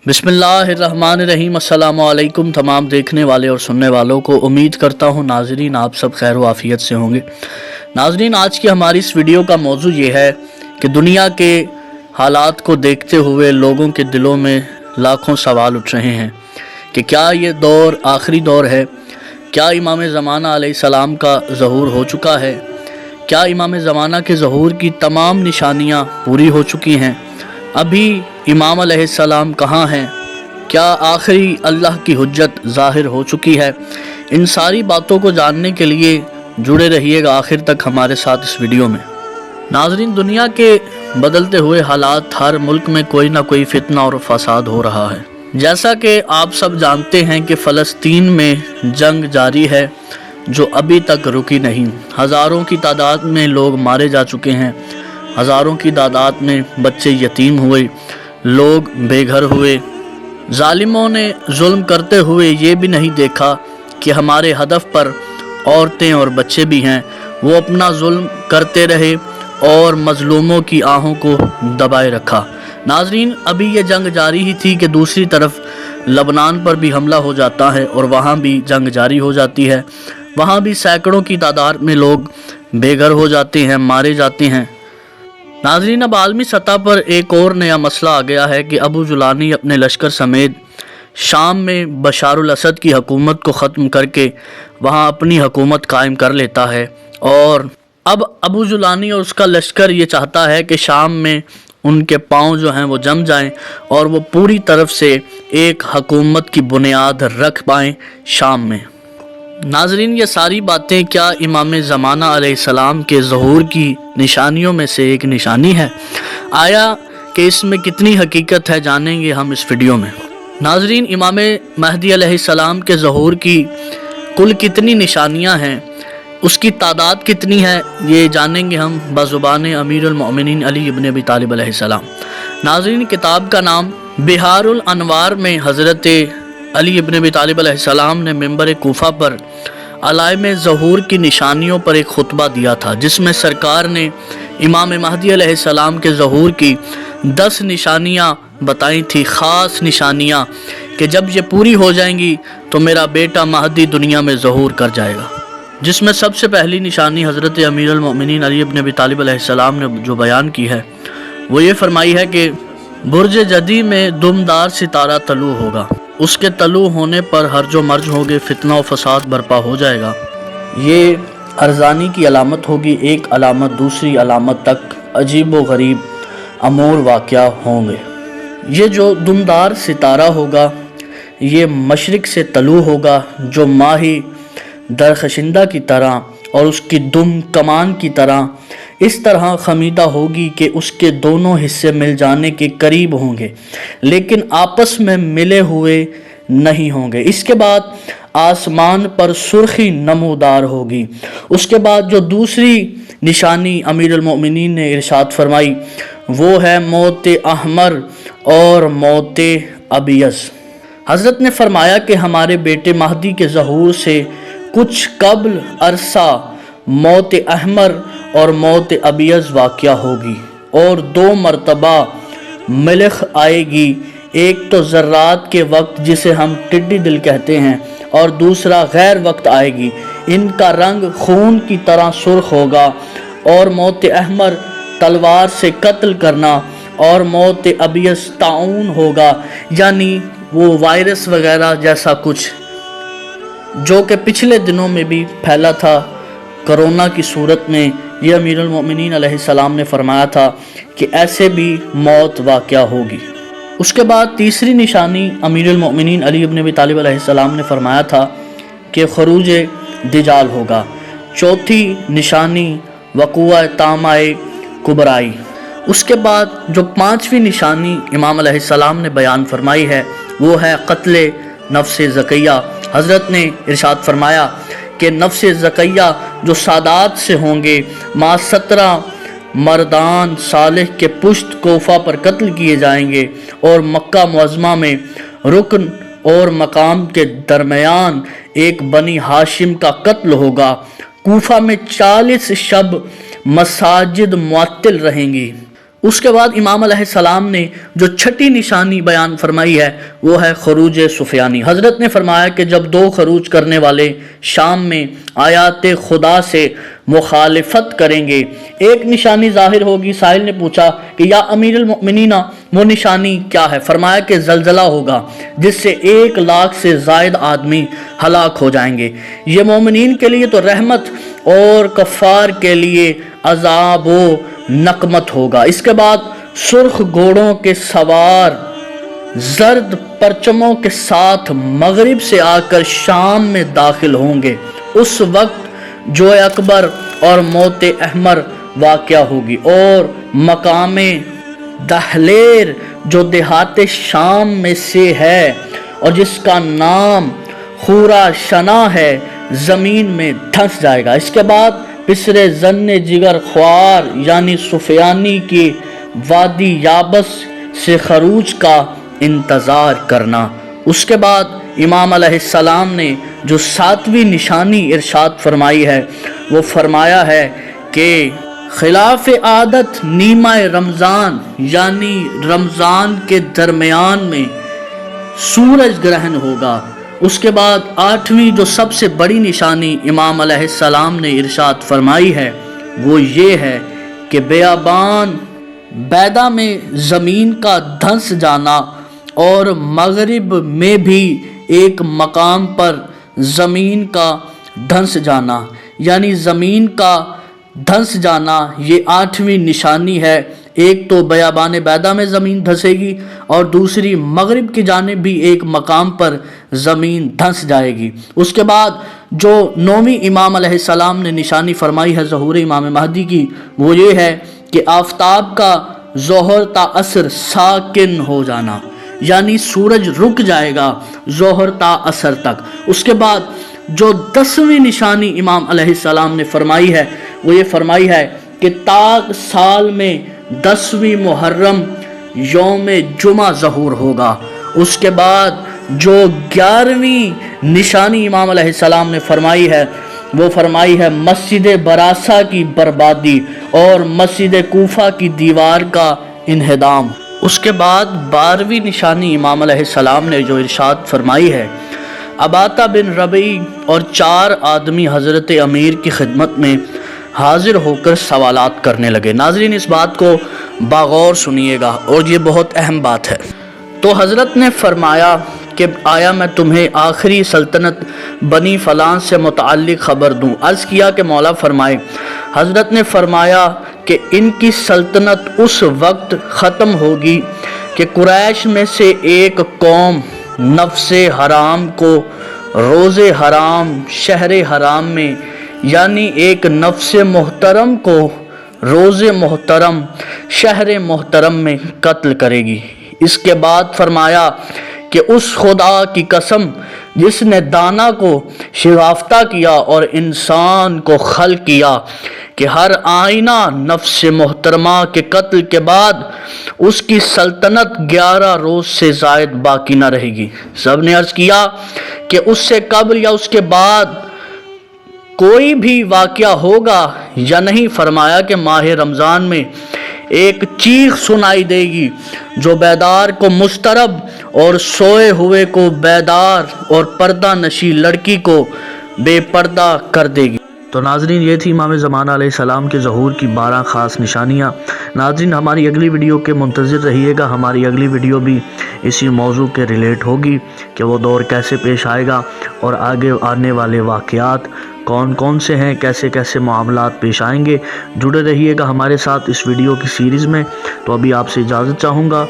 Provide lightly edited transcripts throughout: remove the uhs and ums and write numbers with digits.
बिस्मिल्लाहिर्रहमानिर्रहीम। अस्सलामु अलैकुम तमाम देखने वाले और सुनने वालों को। उम्मीद करता हूँ नाजरीन आप सब खैर व आफियत से होंगे। नाजरीन, आज की हमारी इस वीडियो का मौजू ये है कि दुनिया के हालात को देखते हुए लोगों के दिलों में लाखों सवाल उठ रहे हैं कि क्या ये दौर आखिरी दौर है? क्या इमाम ज़माना अलैहिस्सलाम का ज़हूर हो चुका है? क्या इमाम ज़माना के ज़हूर की तमाम निशानियाँ पूरी हो चुकी हैं? अभी इमाम अलैहिस्सलाम कहाँ हैं? क्या आखिरी अल्लाह की हुज्जत ज़ाहिर हो चुकी है? इन सारी बातों को जानने के लिए जुड़े रहिएगा आखिर तक हमारे साथ इस वीडियो में। नाज़रीन, दुनिया के बदलते हुए हालात, हर मुल्क में कोई ना कोई फितना और फसाद हो रहा है। जैसा कि आप सब जानते हैं कि फ़लस्तीन में जंग जारी है जो अभी तक रुकी नहीं। हज़ारों की तादाद में लोग मारे जा चुके हैं, हज़ारों की तादाद में बच्चे यतीम हुए, लोग बेघर हुए। जालिमों ने जुल्म करते हुए ये भी नहीं देखा कि हमारे हदफ पर औरतें और बच्चे भी हैं। वो अपना जुल्म करते रहे और मज़लूमों की आहों को दबाए रखा। नाज़रीन, अभी ये जंग जारी ही थी कि दूसरी तरफ लबनान पर भी हमला हो जाता है और वहाँ भी जंग जारी हो जाती है। वहाँ भी सैकड़ों की तादाद में लोग बेघर हो जाते हैं, मारे जाते हैं। नाज़रीन, अब आलमी सतह पर एक और नया मसला आ गया है कि अबू जुलानी अपने लश्कर समेत शाम में बशारुल असद की हुकूमत को ख़त्म करके वहाँ अपनी हुकूमत कायम कर लेता है। और अब अबू जुलानी और उसका लश्कर ये चाहता है कि शाम में उनके पाँव जो हैं वो जम जाएं और वो पूरी तरफ से एक हुकूमत की बुनियाद रख पाएँ शाम में। नाज़रीन, ये सारी बातें क्या इमाम ज़माना अलैहिस्सलाम के ज़हूर की निशानियों में से एक निशानी है? आया कि इसमें कितनी हकीकत है, जानेंगे हम इस वीडियो में। नाज़रीन, इमाम महदी अलैहिस्सलाम के ज़हूर की कुल कितनी निशानियां हैं, उसकी तादाद कितनी है, ये जानेंगे हम बज़ुबान अमीरुल मोमिनीन अली इब्न अबी तालिब अलैहिस्सलाम। नाज़रीन, किताब का नाम बिहारुल अनवार में हज़रत अली इब्न अबी तालिब अलैहिस्सलाम ने मिंबर कूफा पर अलाइम ज़हूर की निशानियों पर एक खुतबा दिया था, जिसमें सरकार ने इमाम महदी अलैहिस्सलाम के ज़हूर की 10 निशानियाँ बताई थी, ख़ास निशानियाँ कि जब ये पूरी हो जाएंगी तो मेरा बेटा महदी दुनिया में ज़हूर कर जाएगा। जिसमें सबसे पहली निशानी हज़रत अमीरुल मोमिनीन अली इब्न अबी तालिब अलैहिस्सलाम ने जो बयान की है वो ये फरमाई है कि बुर्ज जदी में दुमदार सितारा तलू होगा, उसके तलू होने पर हर्ज व मर्ज होंगे, फितना व फसाद बर्पा हो जाएगा। ये अरजानी की अलामत होगी, एक अलामत दूसरी अलामत तक अजीब व गरीब अमूर वाक़या होंगे। ये जो दुमदार सितारा होगा ये मशरिक़ से तलू होगा, जो माही दरखशिंदा की तरह और उसकी दुम कमान की तरह इस तरह खमीदा होगी कि उसके दोनों हिस्से मिल जाने के करीब होंगे लेकिन आपस में मिले हुए नहीं होंगे। इसके बाद आसमान पर सुर्खी नमूदार होगी। उसके बाद जो दूसरी निशानी अमीरुल मोमिनीन ने इरशाद फरमाई वो है मौत अहमर और मौत अबियस। हज़रत ने फरमाया कि हमारे बेटे महदी के ज़हूर से कुछ कब्ल अरसा मौत अहमर और मौत अबियज़ वाक़या होगी और 2 मरतबा मलख आएगी। एक तो ज़र्रात के वक्त जिसे हम टिड्डी दिल कहते हैं और दूसरा गैर वक्त आएगी। इनका रंग खून की तरह सुर्ख होगा। और मौत अहमर तलवार से कत्ल करना और मौत अबियज़ ताउन होगा, यानी वो वायरस वगैरह जैसा कुछ जो कि पिछले दिनों में भी फैला था कोरोना की सूरत में। ये अमीरुल मोमिनीन अलैहिस्सलाम ने फरमाया था कि ऐसे भी मौत वाक़या होगी। उसके बाद तीसरी निशानी अमीरुल मोमिनीन अली इब्न अबी तालिब अलैहिस्सलाम ने फरमाया था कि खरूज दिजाल होगा। चौथी निशानी वक़ुआ तामाए कुबराई। उसके बाद जो 5वीं निशानी इमाम अलैहिस्सलाम ने बयान फरमाई है वो है क़त्ल नफ्स ज़किया। हज़रत ने इरशाद फरमाया कि नफ्स ज़किया जो सादात से होंगे, माँ 17 मर्दान सालेह के पुश्त कोफा पर कत्ल किए जाएंगे और मक्का मुअज़्ज़मा में रुकन और मकाम के दरमियान एक बनी हाशिम का कत्ल होगा। कूफा में 40 शब मसाजिद मुअत्तिल रहेंगी। उसके बाद इमाम अलैहिस्सलाम ने जो छठी निशानी बयान फरमाई है वो है खरूज सुफियानी। हज़रत ने फरमाया कि जब दो खरूज करने वाले शाम में आयात खुदा से मुखालिफत करेंगे, एक निशानी ज़ाहिर होगी। साहिल ने पूछा कि या अमीरुल मोमिनीना वो निशानी क्या है? फरमाया कि ज़लज़ला होगा जिससे 1 लाख से ज़ायद आदमी हलाक हो जाएंगे। ये मोमिनीन के लिए तो रहमत और कफ़ार के लिए अज़ाब व नकमत होगा। इसके बाद सुर्ख घोड़ों के सवार जर्द परचमों के साथ मगरिब से आकर शाम में दाखिल होंगे। उस वक्त जो अकबर और मौत अहमर वाक़या होगी और मकामे दहलेर जो देहात शाम में से है और जिसका नाम खूरा शना है ज़मीन में धंस जाएगा। इसके बाद पिसरे जन्ने जिगर ख्वार यानी सुफियानी की वादी याबस से खरूज का इंतज़ार करना। उसके बाद इमाम अलैहिस्सलाम ने जो 7वीं निशानी इरशाद फरमाई है वो फरमाया है कि खिलाफ आदत नीमा रमज़ान यानी रमज़ान के दरमियान में सूरज ग्रहण होगा। उसके बाद 8वीं जो सबसे बड़ी निशानी इमाम अलैहिस्सलाम ने इरशाद फरमाई है वो ये है कि बेयाबान बैदा में ज़मीन का धंस जाना और मगरिब में भी एक मकाम पर ज़मीन का धंस जाना यानी ज़मीन का धंस जाना, ये 8वीं निशानी है। एक तो बयाबान बैदा में ज़मीन धंसेगी और दूसरी मगरिब की जानिब भी एक मकाम पर ज़मीन धंस जाएगी। उसके बाद जो 9वीं इमाम अलैहिस्सलाम ने निशानी फरमाई है ज़हूर इमाम महदी की वो ये है कि आफताब का ज़ोहर ता असर साकिन हो जाना यानी सूरज रुक जाएगा ज़ोहर ता असर तक। उसके बाद जो 10वीं निशानी इमाम अलैहिस्सलाम ने फरमाई है वो ये फरमाई है कि ताक साल में 10वीं मुहर्रम यौम जुमा ज़हूर होगा। उसके बाद जो 11वीं निशानी इमाम अलैहिस्सलाम ने फरमाई है वो फरमाई है मस्जिद बरासा की बर्बादी और मस्जिद कूफा की दीवार का इन्हदाम। उसके बाद 12वीं निशानी इमाम अलैहिस्सलाम ने जो इरशाद फरमाई है अबाता बिन रबी और 4 आदमी हज़रत अमीर की खिदमत में हाजिर होकर सवालात करने लगे। नाज़रीन इस बात को बागौर सुनिएगा और ये बहुत अहम बात है। तो हज़रत ने फरमाया कि आया मैं तुम्हें आखिरी सल्तनत बनी फ़लान से मुताल्लिक़ ख़बर दूँ। अर्ज़ किया कि मौला फरमाए। हज़रत ने फरमाया कि इनकी सल्तनत उस वक्त ख़त्म होगी कि कुरैश में से एक कौम नफ्से हराम को रोज़े हराम शहर हराम में यानी एक नफ्से मोहतरम को रोज़े मोहतरम शहर मोहतरम में कत्ल करेगी। इसके बाद फरमाया कि उस खुदा की कसम जिसने दाना को शिगाफ्ता किया और इंसान को खल किया कि हर आईना नफ्स मोहतरमा के कत्ल के बाद उसकी सल्तनत 11 रोज़ से ज़ायद बाकी न रहेगी। सब ने अर्ज़ किया कि उससे कबल या उसके बाद कोई भी वाक़या होगा या नहीं? फरमाया कि माह रमज़ान में एक चीख सुनाई देगी जो बेदार को मुस्तरब और सोए हुए को बेदार और पर्दा नशी लड़की को बेपर्दा कर देगी। तो नाज़रीन ये थी इमाम ज़माना अलैहिस्सलाम के ज़हूर की 12 ख़ास निशानियाँ। नाज़रीन हमारी अगली वीडियो के मुंतज़िर रहिएगा। हमारी अगली वीडियो भी इसी मौजू के रिलेट होगी कि वो दौर कैसे पेश आएगा और आगे आने वाले वाक़यात कौन कौन से हैं, कैसे कैसे मामलात पेश आएंगे। जुड़े रहिएगा हमारे साथ इस वीडियो की सीरीज़ में। तो अभी आपसे इजाज़त चाहूँगा।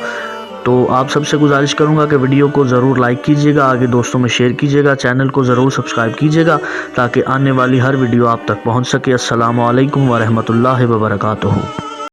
तो आप सबसे गुजारिश करूँगा कि वीडियो को ज़रूर लाइक कीजिएगा, आगे दोस्तों में शेयर कीजिएगा, चैनल को ज़रूर सब्सक्राइब कीजिएगा ताकि आने वाली हर वीडियो आप तक पहुँच सके। अस्सलामु अलैकुम व रहमतुल्लाहि व बरकातुहू।